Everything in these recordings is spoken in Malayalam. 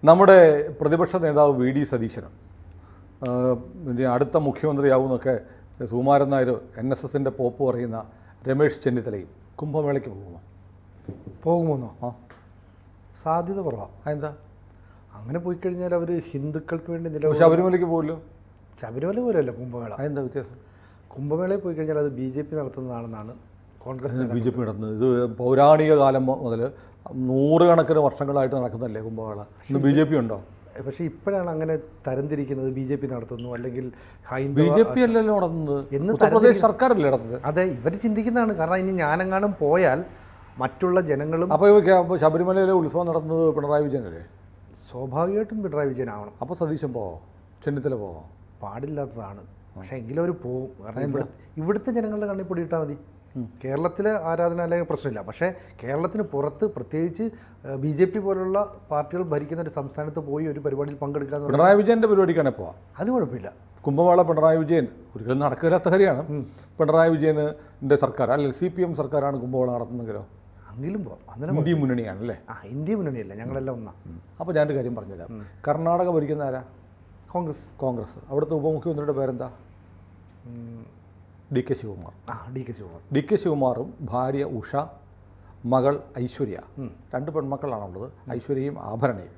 നമ്മുടെ പ്രതിപക്ഷ നേതാവ് വി ഡി സതീശനും ഇനി അടുത്ത മുഖ്യമന്ത്രിയാവുമെന്നൊക്കെ സുകുമാരൻ നായർ NSSൻ്റെ പോപ്പ് പറയുന്ന രമേശ് ചെന്നിത്തലയും കുംഭമേളയ്ക്ക് പോകുമെന്നോ? ആ, സാധ്യത കുറവാണ്. അതെന്താ? അങ്ങനെ പോയി കഴിഞ്ഞാൽ അവർ ഹിന്ദുക്കൾക്ക് വേണ്ടി ശബരിമലയ്ക്ക് പോകില്ലോ. ശബരിമല പോലെയല്ല കുംഭമേള. അതെന്താ വ്യത്യാസം? കുംഭമേളയിൽ പോയി കഴിഞ്ഞാൽ അത് BJP നടത്തുന്നതാണെന്നാണ് കോൺഗ്രസ് BJP നടത്തുന്നത്. ഇത് പൗരാണിക കാലം മുതൽ നൂറുകണക്കിന് വർഷങ്ങളായിട്ട് നടക്കുന്നതല്ലേ കുംഭമേള. ഇന്ന് BJP ഉണ്ടോ? പക്ഷേ ഇപ്പോഴാണ് അങ്ങനെ തരംതിരിക്കുന്നത്. BJP നടത്തുന്നു അല്ലെങ്കിൽ BJP അല്ലല്ലോ നടത്തുന്നത്, ഉത്തർപ്രദേശ് സർക്കാരല്ലേ നടത്തുന്നത്. അതെ, ഇവർ ചിന്തിക്കുന്നതാണ്. കാരണം ഇനി ഞാനെങ്ങാനും പോയാൽ മറ്റുള്ള ജനങ്ങളും. അപ്പോൾ ശബരിമലയിലെ ഉത്സവം നടത്തുന്നത് പിണറായി വിജയനല്ലേ? സ്വാഭാവികമായിട്ടും പിണറായി വിജയനാവണം. അപ്പോൾ സതീശൻ പോവാം, ചെന്നിത്തല പോവാം. പാടില്ലാത്തതാണ്. പക്ഷേ എങ്കിലും അവർ പോവും. കാരണം ഇവിടുത്തെ ജനങ്ങളുടെ കണ്ണിൽ പൊടിയിട്ടാൽ മതി. കേരളത്തിലെ ആരാധനാലയ പ്രശ്നമില്ല. പക്ഷേ കേരളത്തിന് പുറത്ത് പ്രത്യേകിച്ച് BJP പോലുള്ള പാർട്ടികൾ ഭരിക്കുന്ന ഒരു സംസ്ഥാനത്ത് പോയി ഒരു പരിപാടിയിൽ പങ്കെടുക്കുക. പിണറായി വിജയൻ്റെ പരിപാടിക്കാണെ പോവാം, അത് കുഴപ്പമില്ല. കുംഭമേള പിണറായി വിജയൻ ഒരിക്കലും നടക്കില്ലാത്ത കാര്യമാണ്. പിണറായി വിജയൻ്റെ സർക്കാർ അല്ലെങ്കിൽ CPM സർക്കാരാണ് കുംഭമേള നടത്തുന്നെങ്കിലോ? എങ്കിലും പോവാം. അങ്ങനെ ഇന്ത്യ മുന്നണിയാണല്ലേ? ഇന്ത്യ മുന്നണിയല്ല, ഞങ്ങളെല്ലാം ഒന്നാ. അപ്പോൾ ഞാനൊരു കാര്യം പറഞ്ഞുതരാം. കർണാടക ഭരിക്കുന്ന ആരാ? കോൺഗ്രസ്. അവിടുത്തെ ഉപമുഖ്യമന്ത്രിയുടെ പേരെന്താ? DK ശിവകുമാർ. DK ശിവകുമാറും ഭാര്യ ഉഷ, മകൾ ഐശ്വര്യ, 2 പെൺമക്കളാണുള്ളത്, ഐശ്വര്യയും ആഭരണയും.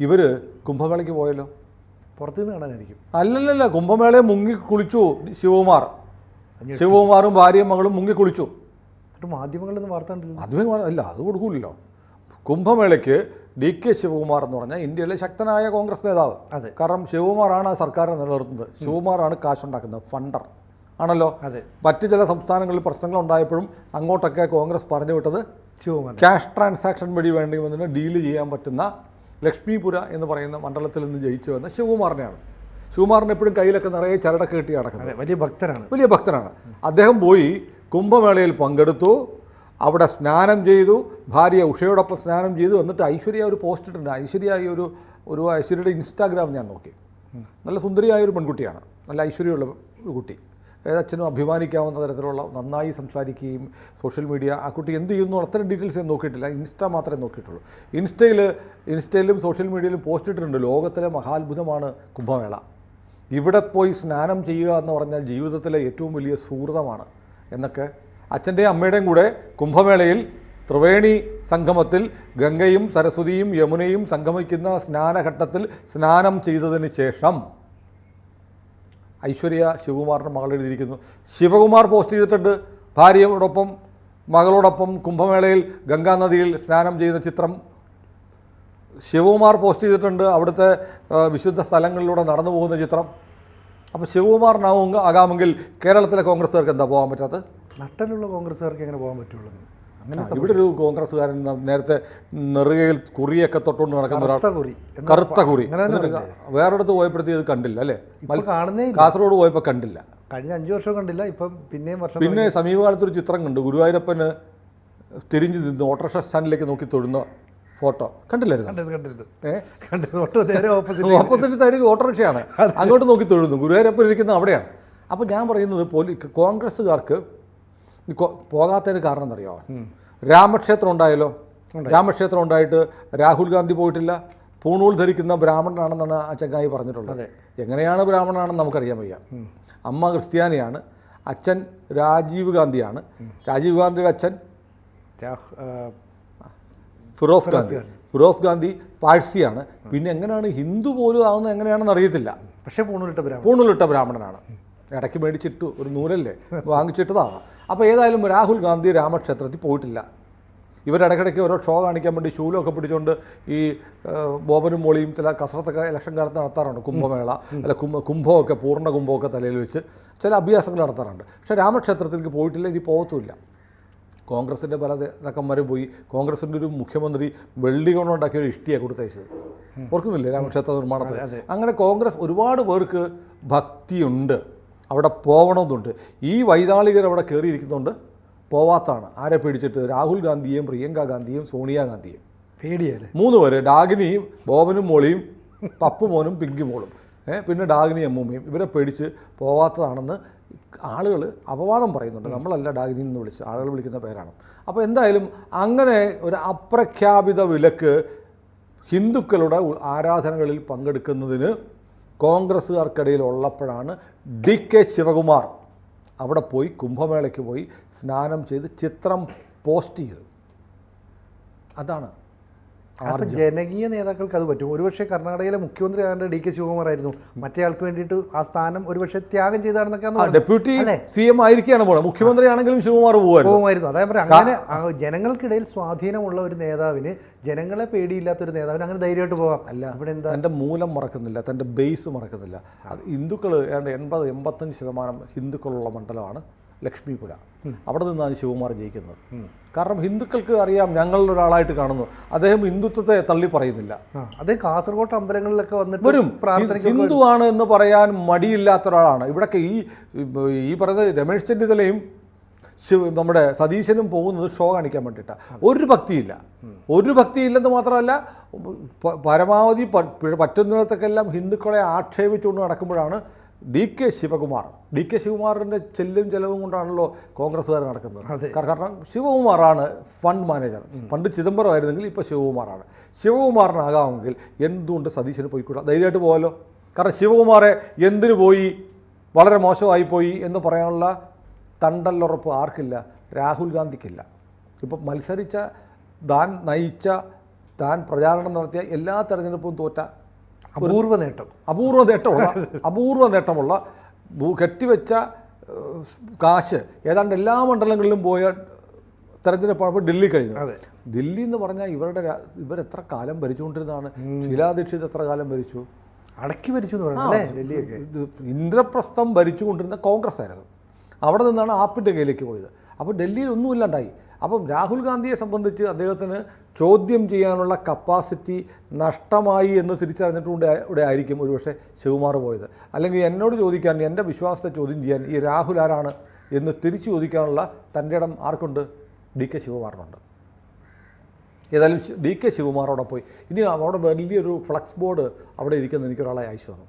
ഇവർ കുംഭമേളയ്ക്ക് പോയല്ലോ. പുറത്തുനിന്ന് കാണാനായിരിക്കും. അല്ലല്ല, കുംഭമേളയെ മുങ്ങിക്കുളിച്ചു ശിവകുമാറും ഭാര്യയും മകളും മുങ്ങിക്കുളിച്ചു. മാധ്യമങ്ങളിലൊന്നും വാർത്ത കണ്ടില്ല. അല്ല, അത് കൊടുക്കൂലല്ലോ. കുംഭമേളയ്ക്ക് DK ശിവകുമാർ എന്ന് പറഞ്ഞാൽ ഇന്ത്യയിലെ ശക്തനായ കോൺഗ്രസ് നേതാവ്. കാരണം ശിവകുമാറാണ് ആ സർക്കാരിനെ നിലനിർത്തുന്നത്. ശിവകുമാറാണ് കാശുണ്ടാക്കുന്നത്, ഫണ്ടർ ആണല്ലോ. മറ്റ് ചില സംസ്ഥാനങ്ങളിൽ പ്രശ്നങ്ങൾ ഉണ്ടായപ്പോഴും അങ്ങോട്ടൊക്കെ കോൺഗ്രസ് പറഞ്ഞു വിട്ടത് ക്യാഷ് ട്രാൻസാക്ഷൻ വഴി വേണ്ടി വന്നിട്ട് ഡീല് ചെയ്യാൻ പറ്റുന്ന ലക്ഷ്മിപുര എന്ന് പറയുന്ന മണ്ഡലത്തിൽ നിന്ന് ജയിച്ചു വന്ന ശിവകുമാറിനെയാണ്. ശിവകുമാറിന് എപ്പോഴും കയ്യിലൊക്കെ നിറയെ ചരടൊക്കെ കെട്ടി നടക്കുന്നത്. വലിയ ഭക്തനാണ്. അദ്ദേഹം പോയി കുംഭമേളയിൽ പങ്കെടുത്തു, അവിടെ സ്നാനം ചെയ്തു, ഭാര്യ ഉഷയോടൊപ്പം സ്നാനം ചെയ്തു. എന്നിട്ട് ഐശ്വര്യ ഒരു പോസ്റ്റ് ഇട്ടുണ്ട്. ഐശ്വര്യയുടെ ഇൻസ്റ്റാഗ്രാം ഞാൻ നോക്കി. നല്ല സുന്ദരിയായൊരു പെൺകുട്ടിയാണ്, നല്ല ഐശ്വര്യമുള്ള ഒരു കുട്ടി. ഏതച്ഛനും അഭിമാനിക്കാവുന്ന തരത്തിലുള്ള, നന്നായി സംസാരിക്കുകയും സോഷ്യൽ മീഡിയ, ആ കുട്ടി എന്ത് ചെയ്യുന്നു അത്തരം ഡീറ്റെയിൽസ് ഞാൻ നോക്കിയിട്ടില്ല. ഇൻസ്റ്റ മാത്രമേ നോക്കിയിട്ടുള്ളൂ. ഇൻസ്റ്റയിലും സോഷ്യൽ മീഡിയയിലും പോസ്റ്റ് ഇട്ടിട്ടുണ്ട്, ലോകത്തിലെ മഹാത്ഭുതമാണ് കുംഭമേള, ഇവിടെ പോയി സ്നാനം ചെയ്യുക എന്ന് പറഞ്ഞാൽ ജീവിതത്തിലെ ഏറ്റവും വലിയ സുഹൃതമാണ് എന്നൊക്കെ. അച്ഛൻ്റെയും അമ്മയുടെയും കൂടെ കുംഭമേളയിൽ ത്രിവേണി സംഗമത്തിൽ ഗംഗയും സരസ്വതിയും യമുനയും സംഗമിക്കുന്ന സ്നാനഘട്ടത്തിൽ സ്നാനം ചെയ്തതിന് ശേഷം ഐശ്വര്യ ശിവകുമാറിൻ്റെ മകൾ എഴുതിയിരിക്കുന്നു. ശിവകുമാർ പോസ്റ്റ് ചെയ്തിട്ടുണ്ട് ഭാര്യയോടൊപ്പം മകളോടൊപ്പം കുംഭമേളയിൽ ഗംഗാനദിയിൽ സ്നാനം ചെയ്ത ചിത്രം. ശിവകുമാർ പോസ്റ്റ് ചെയ്തിട്ടുണ്ട് അവിടുത്തെ വിശുദ്ധ സ്ഥലങ്ങളിലൂടെ നടന്നു പോകുന്ന ചിത്രം. അപ്പോൾ ശിവകുമാറിനാകാമെങ്കിൽ കേരളത്തിലെ കോൺഗ്രസ്സുകാർക്ക് എന്താ പോകാൻ പറ്റാത്തത്? നട്ടലുള്ള കോൺഗ്രസ്സുകാർക്ക് എങ്ങനെ പോകാൻ പറ്റുള്ളൂ? അങ്ങനെ ഇവിടെ ഒരു കോൺഗ്രസ്സുകാരൻ നേരത്തെ നെറുകയിൽ കുറിയൊക്കെ തൊട്ടുകൊണ്ട് നടക്കുന്ന ഒരാൾ, കറുത്ത കുറി, വേറെടുത്ത് പോയപ്പോഴത്തേ ഇത് കണ്ടില്ല അല്ലേ? കാസർഗോഡ് പോയപ്പോൾ കണ്ടില്ല, കഴിഞ്ഞ 5 വർഷം കണ്ടില്ല. ഇപ്പം പിന്നെ സമീപകാലത്തൊരു ചിത്രം കണ്ടു, ഗുരുവായൂരപ്പന് തിരിഞ്ഞു നിന്ന് ഓട്ടോറിക്ഷ സ്റ്റാൻഡിലേക്ക് നോക്കി തൊഴുന്ന ഫോട്ടോ കണ്ടില്ലായിരുന്നു? ഓപ്പോസിറ്റ് സൈഡിൽ ഓട്ടോറിക്ഷയാണ്, അങ്ങോട്ട് നോക്കി തൊഴുന്നു, ഗുരുവായൂരപ്പൻ ഇരിക്കുന്നത് അവിടെയാണ്. അപ്പോൾ ഞാൻ പറയുന്നത് കോൺഗ്രസ്സുകാർക്ക് പോകാത്തതിന് കാരണം എന്നറിയാമോ? രാമക്ഷേത്രം ഉണ്ടായല്ലോ. രാമക്ഷേത്രം ഉണ്ടായിട്ട് രാഹുൽ ഗാന്ധി പോയിട്ടില്ല. പൂണൂൽ ധരിക്കുന്ന ബ്രാഹ്മണനാണെന്നാണ് ആ ചങ്ങായി പറഞ്ഞിട്ടുള്ളത്. എങ്ങനെയാണ് ബ്രാഹ്മണനാണെന്ന് നമുക്കറിയാൻ വയ്യ. അമ്മ ക്രിസ്ത്യാനിയാണ്, അച്ഛൻ രാജീവ് ഗാന്ധിയാണ്. രാജീവ് ഗാന്ധിയുടെ അച്ഛൻ ഫിറോസ് ഗാന്ധി പാഴ്സിയാണ്. പിന്നെ എങ്ങനെയാണ് ഹിന്ദു പോലും ആവുന്നത് എങ്ങനെയാണെന്ന് അറിയത്തില്ല. പക്ഷേ പൂണൂലിട്ട ബ്രാഹ്മണനാണ്. ഇടയ്ക്ക് മേടിച്ചിട്ടു, ഒരു നൂലല്ലേ വാങ്ങിച്ചിട്ടതാവാം. അപ്പോൾ ഏതായാലും രാഹുൽ ഗാന്ധി രാമക്ഷേത്രത്തിൽ പോയിട്ടില്ല. ഇവരിടയ്ക്കിടയ്ക്ക് ഓരോ ഷോ കാണിക്കാൻ വേണ്ടി ശൂലമൊക്കെ പിടിച്ചുകൊണ്ട് ഈ ബോബനും മോളിയും ചില കസരത്തൊക്കെ ഇലക്ഷൻ കാലത്ത് നടത്താറുണ്ട്. കുംഭമേള അല്ല കുംഭമൊക്കെ പൂർണ്ണ കുംഭമൊക്കെ തലയിൽ വെച്ച് ചില അഭ്യാസങ്ങൾ നടത്താറുണ്ട്. പക്ഷേ രാമക്ഷേത്രത്തിലേക്ക് പോയിട്ടില്ല, ഇനി പോകത്തുമില്ല. കോൺഗ്രസിൻ്റെ പല നേതാക്കന്മാരും പോയി. കോൺഗ്രസിൻ്റെ ഒരു മുഖ്യമന്ത്രി വെള്ളി കൊണ്ടുണ്ടാക്കിയ ഒരു ഇഷ്ടിയാണ് കൊടുത്തയച്ചത്, ഓർക്കുന്നില്ലേ? രാമക്ഷേത്ര നിർമ്മാണത്തിൽ. അങ്ങനെ കോൺഗ്രസ് ഒരുപാട് പേർക്ക് ഭക്തിയുണ്ട്, അവിടെ പോകണമെന്നുണ്ട്. ഈ വൈതാളികർ അവിടെ കയറിയിരിക്കുന്നുണ്ട്, പോവാത്താണ്. ആരെ പേടിച്ചിട്ട്? രാഹുൽ ഗാന്ധിയെയും പ്രിയങ്ക ഗാന്ധിയും സോണിയാഗാന്ധിയും പേടിയല്ലേ? 3 പേര്, ഡാഗിനിയും ബോബനും മോളിയും പപ്പുമോനും പിങ്കി മോളും, പിന്നെ ഡാഗിനി അമ്മൂമ്മയും. ഇവരെ പേടിച്ച് പോവാത്തതാണെന്ന് ആളുകൾ അപവാദം പറയുന്നുണ്ട്. നമ്മളല്ല ഡാഗിനി എന്ന് വിളിച്ച് ആളുകൾ വിളിക്കുന്ന പേരാണ്. അപ്പോൾ എന്തായാലും അങ്ങനെ ഒരു അപ്രഖ്യാപിത വിലക്ക് ഹിന്ദുക്കളുടെ ആരാധനകളിൽ പങ്കെടുക്കുന്നതിന് കോൺഗ്രസ്സുകാർക്കിടയിൽ ഉള്ളപ്പോഴാണ് DK ശിവകുമാർ അവിടെ പോയി കുംഭമേളയ്ക്ക് പോയി സ്നാനം ചെയ്ത് ചിത്രം പോസ്റ്റ് ചെയ്തു. അതാണ് അപ്പം ജനകീയ നേതാക്കൾക്ക് അത് പറ്റും. ഒരുപക്ഷെ കർണാടകയിലെ മുഖ്യമന്ത്രി ആകേണ്ട DK ശിവകുമാർ ആയിരുന്നു. മറ്റേ ആൾക്ക് വേണ്ടിയിട്ട് ആ സ്ഥാനം ഒരുപക്ഷെ ത്യാഗം ചെയ്താണെന്നൊക്കെ ഡെപ്യൂട്ടി CM ആയിരിക്കുകയാണ് പോകുന്നത്. മുഖ്യമന്ത്രി ആണെങ്കിലും ശിവകുമാർ പോകുമായിരുന്നു. അതായത് അങ്ങനെ ജനങ്ങൾക്കിടയിൽ സ്വാധീനമുള്ള ഒരു നേതാവിന്, ജനങ്ങളെ പേടിയില്ലാത്തൊരു നേതാവിന് അങ്ങനെ ധൈര്യമായിട്ട് പോകാം. അല്ല, ഇവിടെ എന്താ തൻ്റെ മൂലം മറക്കുന്നില്ല, തൻ്റെ ബേസ് മറക്കുന്നില്ല. അത് ഹിന്ദുക്കൾ 80-85% ഹിന്ദുക്കളുള്ള മണ്ഡലമാണ് ലക്ഷ്മിപുര. അവിടെ നിന്നാണ് ശിവകുമാർ ജയിക്കുന്നത്. കാരണം ഹിന്ദുക്കൾക്ക് അറിയാം, ഞങ്ങളുടെ ഒരാളായിട്ട് കാണുന്നു. അദ്ദേഹം ഹിന്ദുത്വത്തെ തള്ളി പറയുന്നില്ല. അദ്ദേഹം കാസർഗോഡ് അമ്പലങ്ങളിലൊക്കെ വന്നിട്ട് വരും. ഹിന്ദുവാണ് എന്ന് പറയാൻ മടിയില്ലാത്ത ഒരാളാണ്. ഇവിടൊക്കെ ഈ പറയുന്നത് രമേശ് ചെന്നിത്തലയും നമ്മുടെ സതീശനും പോകുന്നത് ഷോ കാണിക്കാൻ വേണ്ടിയിട്ടാണ്. ഒരു ഭക്തിയില്ലെന്ന് മാത്രമല്ല, പരമാവധി പറ്റുന്നിടത്തൊക്കെല്ലാം ഹിന്ദുക്കളെ ആക്ഷേപിച്ചുകൊണ്ട് നടക്കുമ്പോഴാണ് DK ശിവകുമാറിൻ്റെ ചെലവും കൊണ്ടാണല്ലോ കോൺഗ്രസ്സുകാർ നടക്കുന്നത്. കാരണം ശിവകുമാറാണ് ഫണ്ട് മാനേജർ. പണ്ട് ചിദംബരം ആയിരുന്നെങ്കിൽ ഇപ്പോൾ ശിവകുമാറാണ്. ശിവകുമാറിനാകാമെങ്കിൽ എന്തുകൊണ്ട് സതീശന് പോയിക്കൂടാ? ധൈര്യമായിട്ട് പോകാമല്ലോ. കാരണം ശിവകുമാറെ എന്തിനു പോയി, വളരെ മോശമായിപ്പോയി എന്ന് പറയാനുള്ള തണ്ടല്ലുറപ്പ് ആർക്കില്ല? രാഹുൽ ഗാന്ധിക്കില്ല. ഇപ്പം മത്സരിച്ച, താൻ നയിച്ച, താൻ പ്രചാരണം നടത്തിയ എല്ലാ തെരഞ്ഞെടുപ്പും തോറ്റ അപൂർവ നേട്ടമുള്ള കെട്ടിവെച്ച കാശ് ഏതാണ്ട് എല്ലാ മണ്ഡലങ്ങളിലും പോയ തെരഞ്ഞെടുപ്പാണ് ഡൽഹി കഴിഞ്ഞത്. ദില്ലി എന്ന് പറഞ്ഞാൽ ഇവരെത്ര കാലം ഭരിച്ചുകൊണ്ടിരുന്നതാണ്. ഷീലാ ദീക്ഷിത് എത്ര കാലം ഭരിച്ചു? അടക്കി ഭരിച്ചു. ഇന്ദ്രപ്രസ്ഥം ഭരിച്ചുകൊണ്ടിരുന്ന കോൺഗ്രസ് ആയിരുന്നു. അവിടെ നിന്നാണ് ആപ്പിൻ്റെ കയ്യിലേക്ക് പോയത്. അപ്പോൾ ഡൽഹിയിൽ ഒന്നുമില്ലാണ്ടായി. അപ്പം രാഹുൽ ഗാന്ധിയെ സംബന്ധിച്ച് അദ്ദേഹത്തിന് ചോദ്യം ചെയ്യാനുള്ള കപ്പാസിറ്റി നഷ്ടമായി എന്ന് തിരിച്ചറിഞ്ഞിട്ടുണ്ട് ആയിരിക്കും ഒരുപക്ഷെ ശിവകുമാർ പോയത്. അല്ലെങ്കിൽ എന്നോട് ചോദിക്കാൻ, എൻ്റെ വിശ്വാസത്തെ ചോദ്യം ചെയ്യാൻ ഈ രാഹുൽ ആരാണ് എന്ന് തിരിച്ചു ചോദിക്കാനുള്ള തൻ്റെ ഇടം ആർക്കുണ്ട്? DK ശിവകുമാറിനുണ്ട്. ഏതായാലും DK ശിവകുമാറോടെ പോയി. ഇനി അവിടെ വലിയൊരു ഫ്ലക്സ് ബോർഡ് അവിടെ ഇരിക്കുന്ന എനിക്കൊരാളെ അയച്ചു തന്നു.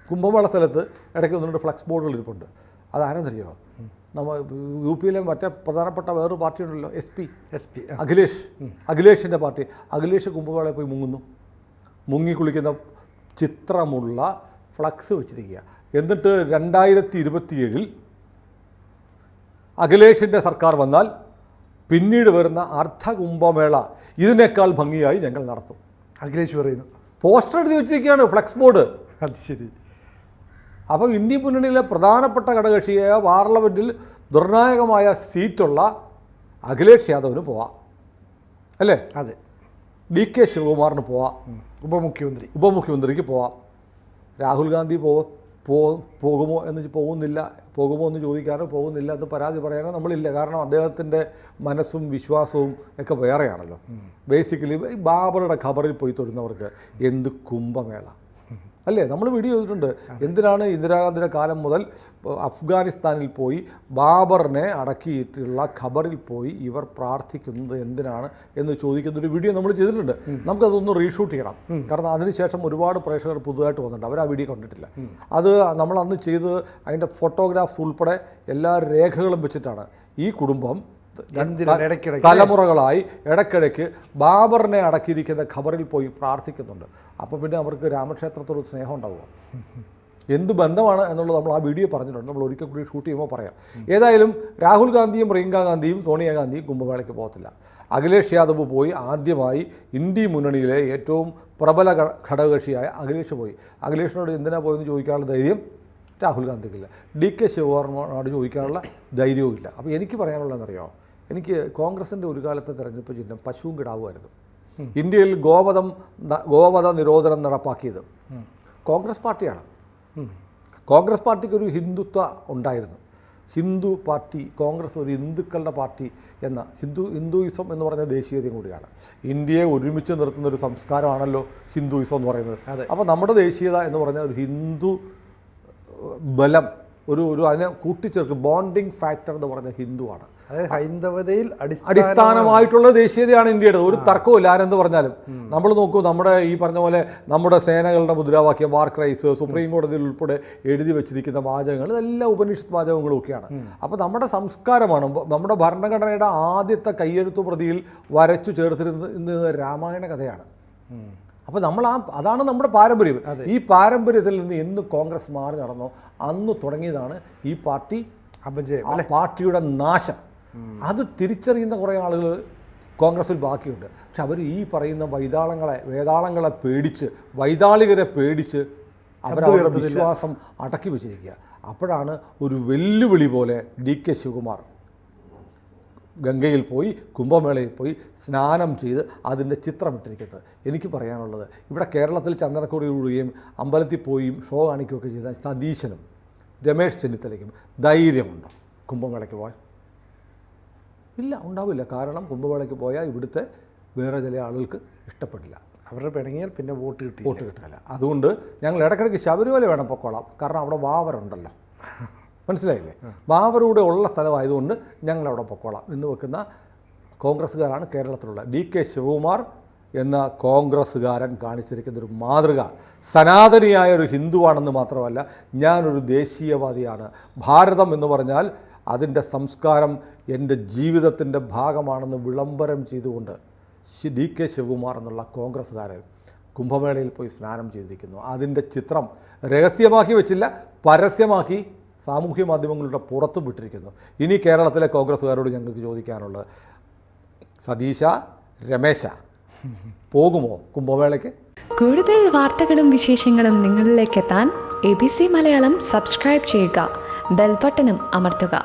കുംഭമേള സ്ഥലത്ത് ഇടയ്ക്ക് 1-2 ഫ്ലക്സ് ബോർഡുകൾ ഇരിപ്പുണ്ട്. അതാരെന്നറിയോ? നമ്മൾ UP-യിലെ മറ്റേ പ്രധാനപ്പെട്ട വേറൊരു പാർട്ടി ഉണ്ടല്ലോ, SP അഖിലേഷിൻ്റെ പാർട്ടി. അഖിലേഷ് കുംഭമേളയിൽ പോയി മുങ്ങി കുളിക്കുന്ന ചിത്രമുള്ള ഫ്ലക്സ് വെച്ചിരിക്കുക. എന്നിട്ട് 2027 അഖിലേഷിൻ്റെ സർക്കാർ വന്നാൽ പിന്നീട് വരുന്ന അർദ്ധ കുംഭമേള ഇതിനേക്കാൾ ഭംഗിയായി ഞങ്ങൾ നടത്തും. അഖിലേഷ് പറയുന്നു. പോസ്റ്റർ എഴുതി വെച്ചിരിക്കുകയാണ്, ഫ്ലക്സ് ബോർഡ്. അത് ശരി. അപ്പോൾ ഇന്ത്യ മുന്നണിയിലെ പ്രധാനപ്പെട്ട ഘടകകക്ഷിയായ പാർലമെൻറ്റിൽ നിർണായകമായ സീറ്റുള്ള അഖിലേഷ് യാദവിന് പോവാം, അല്ലേ? അതെ. DK ശിവകുമാറിന് പോവാം, ഉപമുഖ്യമന്ത്രിക്ക് പോവാം. രാഹുൽ ഗാന്ധി പോകുമോ എന്ന് ചോദിക്കാനോ പോകുന്നില്ല എന്ന് പരാതി പറയാനോ നമ്മളില്ല. കാരണം അദ്ദേഹത്തിൻ്റെ മനസ്സും വിശ്വാസവും ഒക്കെ വേറെയാണല്ലോ. ബേസിക്കലി ബാബറുടെ ഖബറിൽ പോയി തൊഴുന്നവർക്ക് എന്ത് കുംഭമേള അല്ലേ? നമ്മൾ വീഡിയോ ചെയ്തിട്ടുണ്ട്. എന്തിനാണ് ഇന്ദിരാഗാന്ധിയുടെ കാലം മുതൽ അഫ്ഗാനിസ്ഥാനിൽ പോയി ബാബറിനെ അടക്കിയിട്ടുള്ള ഖബറിൽ പോയി ഇവർ പ്രാർത്ഥിക്കുന്നത് എന്തിനാണ് എന്ന് ചോദിക്കുന്നൊരു വീഡിയോ നമ്മൾ ചെയ്തിട്ടുണ്ട്. നമുക്കതൊന്ന് റീഷൂട്ട് ചെയ്യണം. കാരണം അതിനുശേഷം ഒരുപാട് പ്രേക്ഷകർ പുതുതായിട്ട് വന്നിട്ടുണ്ട്, അവർ ആ വീഡിയോ കണ്ടിട്ടില്ല. അത് നമ്മൾ അന്ന് ചെയ്ത് അതിൻ്റെ ഫോട്ടോഗ്രാഫ്സ് ഉൾപ്പെടെ എല്ലാ രേഖകളും വെച്ചിട്ടാണ് ഈ കുടുംബം തലമുറകളായി ഇടയ്ക്കിടയ്ക്ക് ബാബറിനെ അടക്കിയിരിക്കുന്ന ഖബറിൽ പോയി പ്രാർത്ഥിക്കുന്നുണ്ട്. അപ്പോൾ പിന്നെ അവർക്ക് രാമക്ഷേത്രത്തോട് സ്നേഹം ഉണ്ടാവുക എന്ത് ബന്ധമാണ് എന്നുള്ളത് നമ്മൾ ആ വീഡിയോ പറഞ്ഞിട്ടുണ്ട്. നമ്മൾ ഒരിക്കൽ കൂടി ഷൂട്ട് ചെയ്യുമ്പോൾ പറയാം. ഏതായാലും രാഹുൽ ഗാന്ധിയും പ്രിയങ്ക ഗാന്ധിയും സോണിയാഗാന്ധിയും കുംഭമേളയ്ക്ക് പോകത്തില്ല. അഖിലേഷ് യാദവ് പോയി. ആദ്യമായി ഇന്ത്യ മുന്നണിയിലെ ഏറ്റവും പ്രബല ഘടകകക്ഷിയായ അഖിലേഷ് പോയി. അഖിലേഷിനോട് എന്തിനാ പോയെന്ന് ചോദിക്കാനുള്ള ധൈര്യം രാഹുൽ ഗാന്ധിക്കില്ല. DK ശിവകുമാറിനോട് ചോദിക്കാനുള്ള ധൈര്യവും ഇല്ല. അപ്പോൾ എനിക്ക് പറയാനുള്ളതെന്നറിയാമോ? എനിക്ക് കോൺഗ്രസിൻ്റെ ഒരു കാലത്തെ തെരഞ്ഞെടുപ്പ് ചിഹ്നം പശുവും കിടാവുമായിരുന്നു. ഇന്ത്യയിൽ ഗോവധ നിരോധനം നടപ്പാക്കിയത് കോൺഗ്രസ് പാർട്ടിയാണ്. കോൺഗ്രസ് പാർട്ടിക്ക് ഒരു ഹിന്ദുത്വ ഉണ്ടായിരുന്നു. ഹിന്ദു പാർട്ടി, കോൺഗ്രസ് ഒരു ഹിന്ദുക്കളുടെ പാർട്ടി എന്ന ഹിന്ദുയിസം എന്ന് പറഞ്ഞ ദേശീയതയും കൂടിയാണ്. ഇന്ത്യയെ ഒരുമിച്ച് നിർത്തുന്ന ഒരു സംസ്കാരമാണല്ലോ ഹിന്ദുയിസം എന്ന് പറയുന്നത്. അപ്പോൾ നമ്മുടെ ദേശീയത എന്ന് പറഞ്ഞാൽ ഒരു ഹിന്ദു ബലം, ഒരു അതിനെ കൂട്ടിച്ചേർക്ക് ബോണ്ടിങ് ഫാക്ടർ എന്ന് പറഞ്ഞ ഹിന്ദുവാണ്. അതായത് ഹൈന്ദവതയിൽ അടിസ്ഥാനമായിട്ടുള്ള ദേശീയതയാണ് ഇന്ത്യയുടെ. ഒരു തർക്കവും ആരെന്ത് പറഞ്ഞാലും. നമ്മൾ നോക്കൂ, നമ്മുടെ ഈ പറഞ്ഞ പോലെ നമ്മുടെ സേനകളുടെ മുദ്രാവാക്യം, വാർ ക്രൈസ്, സുപ്രീം കോടതിയിൽ ഉൾപ്പെടെ എഴുതി വെച്ചിരിക്കുന്ന വാചകങ്ങൾ ഇതെല്ലാം ഉപനിഷത്ത് വാചകങ്ങളും ഒക്കെയാണ്. അപ്പോൾ നമ്മുടെ സംസ്കാരമാണ്. നമ്മുടെ ഭരണഘടനയുടെ ആദ്യത്തെ കയ്യെഴുത്തു പ്രതിയിൽ വരച്ചു ചേർത്തിരുന്നത് രാമായണ കഥയാണ്. അപ്പോൾ അതാണ് നമ്മുടെ പാരമ്പര്യം. ഈ പാരമ്പര്യത്തിൽ നിന്ന് എന്ന് കോൺഗ്രസ് മാറി നടന്നോ അന്ന് തുടങ്ങിയതാണ് ഈ പാർട്ടി ആ പാർട്ടിയുടെ നാശം. അത് തിരിച്ചറിയുന്ന കുറേ ആളുകൾ കോൺഗ്രസ്സിൽ ബാക്കിയുണ്ട്. പക്ഷെ അവർ ഈ പറയുന്ന വേതാളങ്ങളെ പേടിച്ച്, വൈതാളികരെ പേടിച്ച് അവരവരുടെ വിശ്വാസം അടക്കി വെച്ചിരിക്കുക. അപ്പോഴാണ് ഒരു വെല്ലുവിളി പോലെ DK ശിവകുമാർ ഗംഗയിൽ പോയി, കുംഭമേളയിൽ പോയി സ്നാനം ചെയ്ത് അതിൻ്റെ ചിത്രമിട്ടിരിക്കുന്നത്. എനിക്ക് പറയാനുള്ളത്, ഇവിടെ കേരളത്തിൽ ചന്ദനക്കുറി ഊഴുകയും അമ്പലത്തിൽ പോയും ഷോ കാണിക്കുകയൊക്കെ ചെയ്ത സതീശനും രമേശ് ചെന്നിത്തലയ്ക്കും ധൈര്യമുണ്ടോ കുംഭമേളയ്ക്ക് പോകാൻ? ഇല്ല, ഉണ്ടാവില്ല. കാരണം കുംഭമേളയ്ക്ക് പോയാൽ ഇവിടുത്തെ വേറെ ചില ആളുകൾക്ക് ഇഷ്ടപ്പെടില്ല. അവരുടെ പിണങ്ങിയാൽ പിന്നെ വോട്ട് കിട്ടില്ല. അതുകൊണ്ട് ഞങ്ങൾ ഇടയ്ക്കിടയ്ക്ക് ശബരിമല വേണം പൊക്കോളാം, കാരണം അവിടെ വാവരുണ്ടല്ലോ. മനസ്സിലായില്ലേ? ബാബറൂടെ ഉള്ള സ്ഥലമായതുകൊണ്ട് ഞങ്ങളവിടെ പൊക്കോളാം എന്ന് വെക്കുന്ന കോൺഗ്രസ്സുകാരാണ് കേരളത്തിലുള്ള. DK ശിവകുമാർ എന്ന കോൺഗ്രസ്സുകാരൻ കാണിച്ചിരിക്കുന്ന ഒരു മാതൃക. സനാതനിയായ ഒരു ഹിന്ദുവാണെന്ന് മാത്രമല്ല, ഞാനൊരു ദേശീയവാദിയാണ്. ഭാരതം എന്ന് പറഞ്ഞാൽ അതിൻ്റെ സംസ്കാരം എൻ്റെ ജീവിതത്തിൻ്റെ ഭാഗമാണെന്ന് വിളംബരം ചെയ്തുകൊണ്ട് DK ശിവകുമാർ എന്നുള്ള കോൺഗ്രസ്സുകാരൻ കുംഭമേളയിൽ പോയി സ്നാനം ചെയ്തിരിക്കുന്നു. അതിൻ്റെ ചിത്രം രഹസ്യമാക്കി വെച്ചില്ല, പരസ്യമാക്കി സാമൂഹ്യ മാധ്യമങ്ങളുടെ പുറത്തും വിട്ടിരിക്കുന്നു. ഇനി കേരളത്തിലെ കോൺഗ്രസ്സുകാരോട് ഞങ്ങൾക്ക് ചോദിക്കാനുള്ളത്, സതീശ, രമേശ പോകുമോ കുംഭമേളയ്ക്ക്? കൂടുതൽ വാർത്തകളും വിശേഷങ്ങളും നിങ്ങളിലേക്ക് എത്താൻ ABC മലയാളം സബ്സ്ക്രൈബ് ചെയ്യുക, ബെൽ ബട്ടണും അമർത്തുക.